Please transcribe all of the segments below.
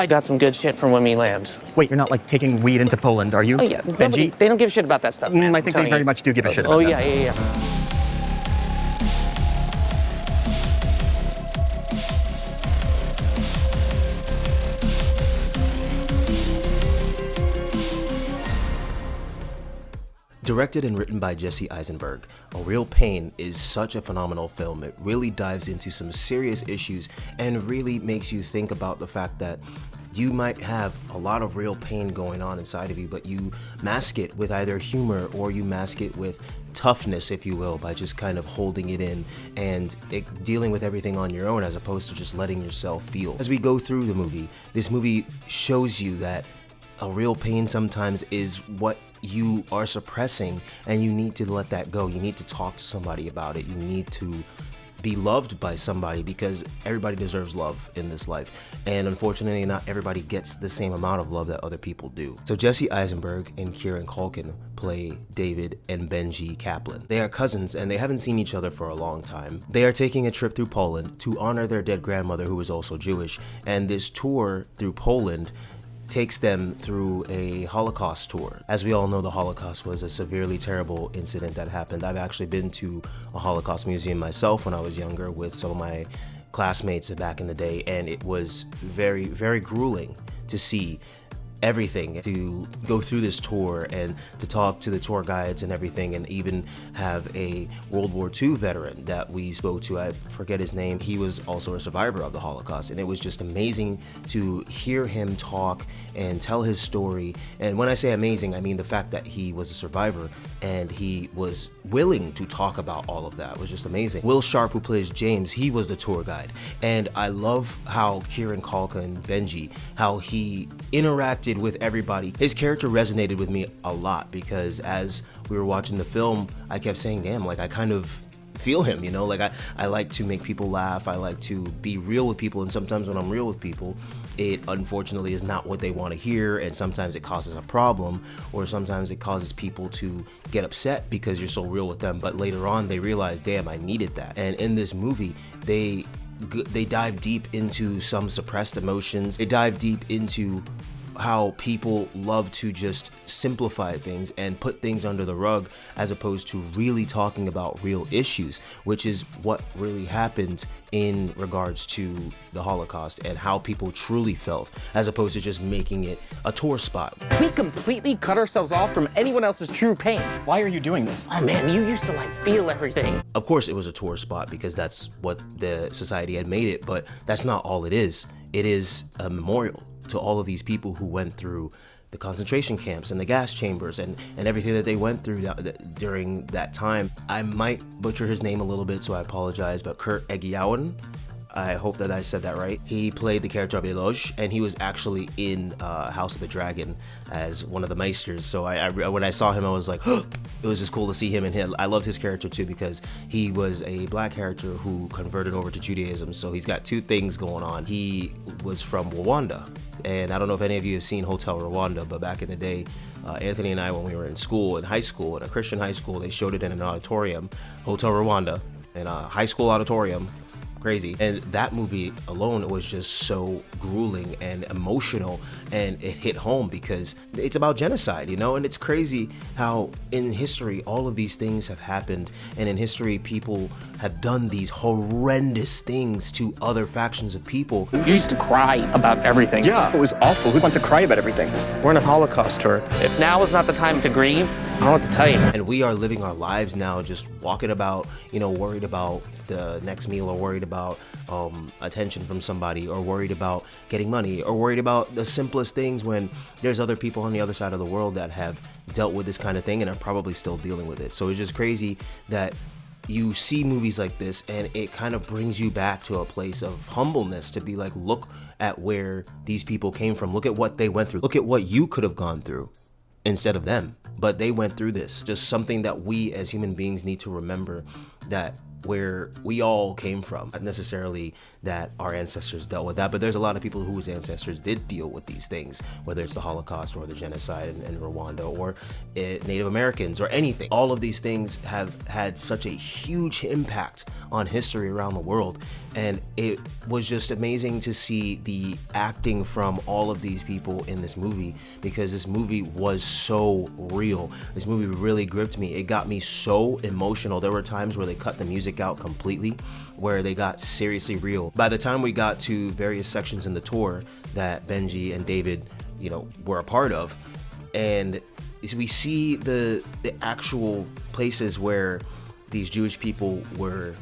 I got some good shit from when we land. Wait, you're not like taking weed into Poland, are you? Oh yeah, Benji? they don't give a shit about that stuff, man. I think they very much do give a shit about that. that. Oh yeah. Directed and written by Jesseeisenberg, A Real Pain is such a phenomenal film. It really dives into some serious issues and really makes you think about the fact that you might have a lot of real pain going on inside of you, but you mask it with either humor or you mask it with toughness, if you will, by just kind of holding it in and dealing with everything on your own as opposed to just letting yourself feel. As we go through the movie, this movie shows you that a real pain sometimes is what you are suppressing, and you need to let that go. You need to talk to somebody about it. You need to be loved by somebody, because everybody deserves love in this life, and unfortunately not everybody gets the same amount of love that other people do. So Jesseeisenberg and Kieranculkin play David and Benji Kaplan. They are cousins and they haven't seen each other for a long time. They are taking a trip through Poland to honor their dead grandmother, who was also Jewish, and this tour through Poland takes them through a Holocaust tour. As we all know, the Holocaust was a severely terrible incident that happened. I've actually been to a Holocaust museum myself when I was younger with some of my classmates back in the day, and it was very, very grueling to see everything, to go through this tour and to talk to the tour guides and everything, and even have a World War II veteran that we spoke to. I forget his name. He was also a survivor of the Holocaust, and it was just amazing to hear him talk and tell his story. And when I say amazing, I mean the fact that he was a survivor and he was willing to talk about all of that was just amazing. Will Sharp, who plays James, he was the tour guide, and I love how Kieranculkin, Benji, how he interacted with everybody. His character resonated with me a lot, because as we were watching the film, I kept saying, damn, like I kind of feel him, you know? Like I like to make people laugh, I like to be real with people, and sometimes when I'm real with people, it unfortunately is not what they want to hear, and sometimes it causes a problem, or sometimes it causes people to get upset because you're so real with them, but later on they realize, damn, I needed that. And in this movie, they dive deep into some suppressed emotions. They dive deep into how people love to just simplify things and put things under the rug, as opposed to really talking about real issues, which is what really happened in regards to the Holocaust and how people truly felt, as opposed to just making it a tour spot. We completely cut ourselves off from anyone else's true pain. Why are you doing this? Oh man, you used to like feel everything. Of course it was a tour spot because that's what the society had made it, but that's not all it is. It is a memorial to all of these people who went through the concentration camps and the gas chambers and everything that they went through during that time. I might butcher his name a little bit, so I apologize, but Kurt Egiawan, I hope that I said that right. He played the character of Eloge, and he was actually in House of the Dragon as one of the Meisters. So when I saw him, I was like, oh, it was just cool to see him, and I loved his character too, because he was a black character who converted over to Judaism. So he's got two things going on. He was from Rwanda, and I don't know if any of you have seen Hotel Rwanda, but back in the day, Anthony and I, when we were in school, in high school, in a Christian high school, they showed it in an auditorium, Hotel Rwanda, in a high school auditorium. Crazy. And that movie alone was just so grueling and emotional, and it hit home because it's about genocide, you know? And it's crazy how in history all of these things have happened, and in history people have done these horrendous things to other factions of people. You used to cry about everything. Yeah, it was awful. Who wants to cry about everything? We're on a Holocaust tour. If now is not the time to grieve, I don't know what to tell you. And we are living our lives now just walking about, you know, worried about the next meal, or worried about attention from somebody, or worried about getting money, or worried about the simplest things, when there's other people on the other side of the world that have dealt with this kind of thing and are probably still dealing with it. So it's just crazy that you see movies like this and it kind of brings you back to a place of humbleness, to be like, look at where these people came from, look at what they went through, look at what you could have gone through instead of them, but they went through this. Just something that we as human beings need to remember that where we all came from. Not necessarily that our ancestors dealt with that, but there's a lot of people whose ancestors did deal with these things, whether it's the Holocaust or the genocide in Rwanda or Native Americans or anything. All of these things have had such a huge impact on history around the world, and it was just amazing to see the acting from all of these people in this movie, because this movie was so real. This movie really gripped me. It got me so emotional. There were times where they cut the music out completely, where they got seriously real. By the time we got to various sections in the tour that Benji and David, were a part of, and we see the actual places where these Jewish people were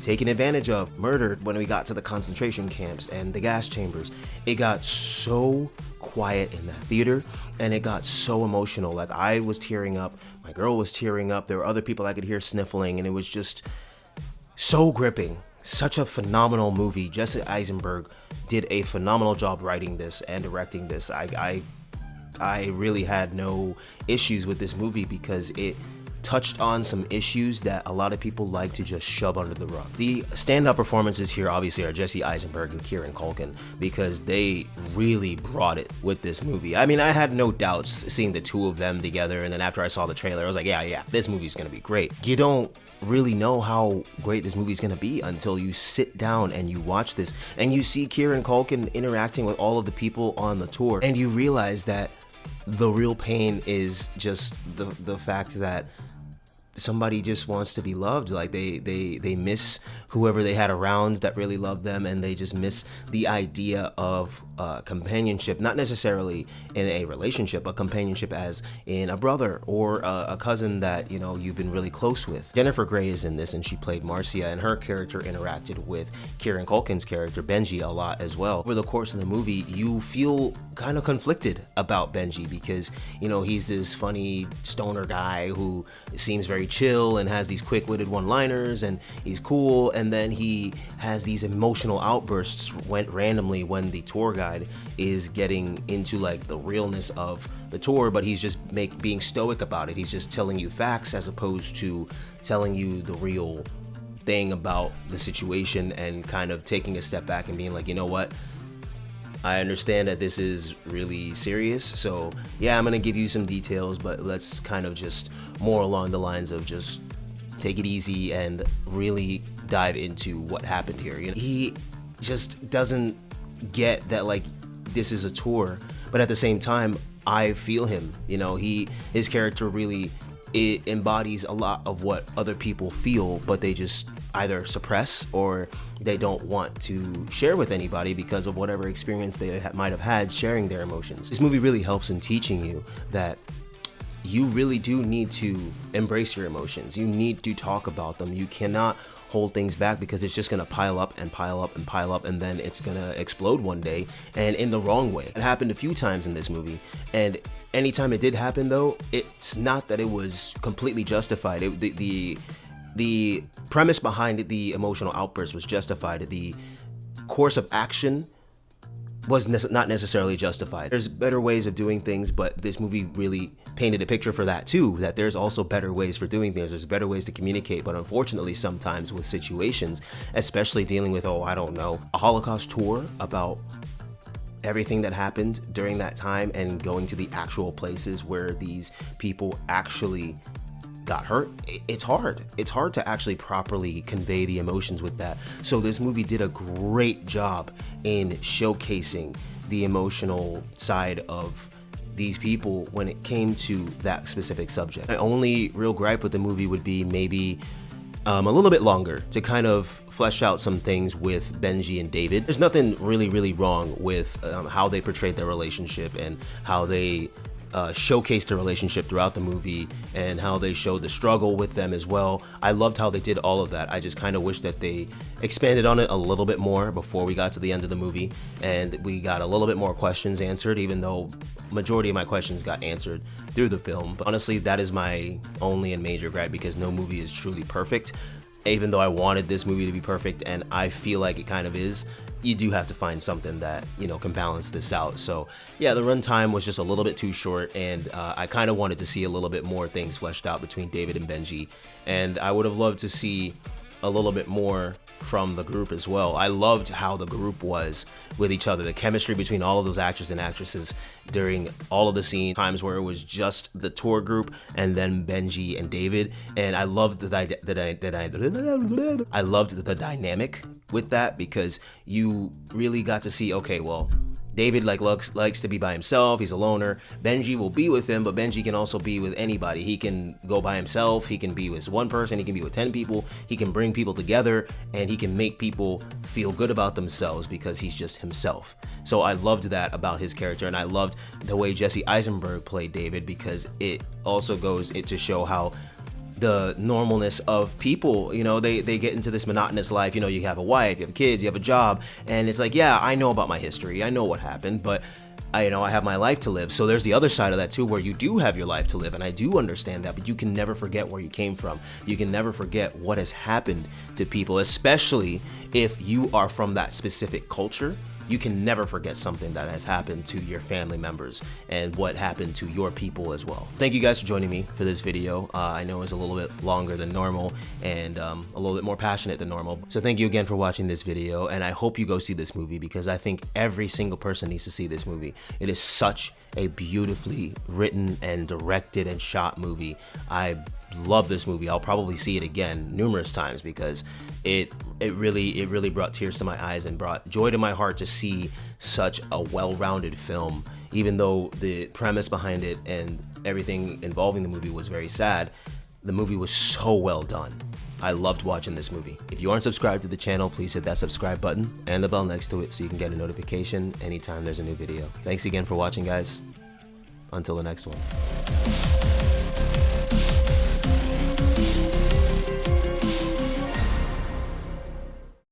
taken advantage of, murdered, when we got to the concentration camps and the gas chambers. It got so quiet in that theater, and it got so emotional. Like, I was tearing up, my girl was tearing up, there were other people I could hear sniffling, and it was just so gripping. Such a phenomenal movie. Jesseeisenberg did a phenomenal job writing this and directing this. I really had no issues with this movie because it touched on some issues that a lot of people like to just shove under the rug. The standout performances here obviously are Jesseeisenberg and kieranculkin, because they really brought it with this movie. I mean, I had no doubts seeing the two of them together, and then after I saw the trailer, I was like, yeah, this movie's gonna be great. You don't really know how great this movie's gonna be until you sit down and you watch this, and you see kieranculkin interacting with all of the people on the tour, and you realize that the real pain is just the fact that somebody just wants to be loved. Like, they miss whoever they had around that really loved them, and they just miss the idea of companionship, not necessarily in a relationship, but companionship as in a brother or a cousin that you've been really close with. Jennifer Grey is in this, and she played Marcia, and her character interacted with kieranculkin's character Benji a lot as well. Over the course of the movie, you feel kind of conflicted about Benji, because he's this funny stoner guy who seems very chill and has these quick-witted one-liners, and he's cool, and then he has these emotional outbursts randomly when the tour guide is getting into like the realness of the tour, but he's just being stoic about it. He's just telling you facts as opposed to telling you the real thing about the situation, and kind of taking a step back and being like, you know what, I understand that this is really serious, so yeah, I'm gonna give you some details, but let's kind of just more along the lines of just take it easy and really dive into what happened here. He just doesn't get that, like, this is a tour, but at the same time, I feel him. His character really, it embodies a lot of what other people feel, but they just either suppress or they don't want to share with anybody because of whatever experience they might have had sharing their emotions. This movie really helps in teaching you that you really do need to embrace your emotions. You need to talk about them. You cannot hold things back, because it's just gonna pile up and pile up and pile up, and then it's gonna explode one day, and in the wrong way. It happened a few times in this movie, and anytime it did happen though, it's not that it was completely justified. The premise behind the emotional outburst was justified. The course of action was not necessarily justified. There's better ways of doing things, but this movie really painted a picture for that too, that there's also better ways for doing things. There's better ways to communicate, but unfortunately sometimes with situations, especially dealing with, a Holocaust tour about everything that happened during that time, and going to the actual places where these people actually got hurt, it's hard. It's hard to actually properly convey the emotions with that. So this movie did a great job in showcasing the emotional side of these people when it came to that specific subject. My only real gripe with the movie would be maybe a little bit longer to kind of flesh out some things with Benji and David. There's nothing really wrong with how they portrayed their relationship and how they showcased their relationship throughout the movie, and how they showed the struggle with them as well. I loved how they did all of that. I just kind of wish that they expanded on it a little bit more before we got to the end of the movie, and we got a little bit more questions answered, even though majority of my questions got answered through the film. But honestly, that is my only and major gripe, because no movie is truly perfect. even though I wanted this movie to be perfect, and I feel like it kind of is, you do have to find something that, you know, can balance this out. So yeah, the runtime was just a little bit too short, and I kind of wanted to see a little bit more things fleshed out between David and Benji, and I would have loved to see a little bit more from the group as well. I loved how the group was with each other, the chemistry between all of those actors and actresses during all of the scene times where it was just the tour group and then Benji and David. And I loved I loved the dynamic with that, because you really got to see, okay, well, David likes to be by himself. He's a loner. Benji will be with him, but Benji can also be with anybody. He can go by himself. He can be with one person. He can be with 10 people. He can bring people together, and he can make people feel good about themselves because he's just himself. So I loved that about his character, and I loved the way Jesseeisenberg played David, because it also goes to show how the normalness of people, you know, they get into this monotonous life. You know, you have a wife, you have kids, you have a job, and it's like, yeah, I know about my history, I know what happened, but I have my life to live. So there's the other side of that too, where you do have your life to live, and I do understand that, but you can never forget where you came from. You can never forget what has happened to people, especially if you are from that specific culture. You can never forget something that has happened to your family members and what happened to your people as well. Thank you guys for joining me for this video. I know it's a little bit longer than normal and a little bit more passionate than normal. So thank you again for watching this video, and I hope you go see this movie, because I think every single person needs to see this movie. It is such a beautifully written and directed and shot movie. I love this movie. I'll probably see it again numerous times, because it really brought tears to my eyes and brought joy to my heart to see such a well-rounded film. Even though the premise behind it and everything involving the movie was very sad, the movie was so well done. I loved watching this movie. If you aren't subscribed to the channel, please hit that subscribe button and the bell next to it so you can get a notification anytime there's a new video. Thanks again for watching, guys. Until the next one.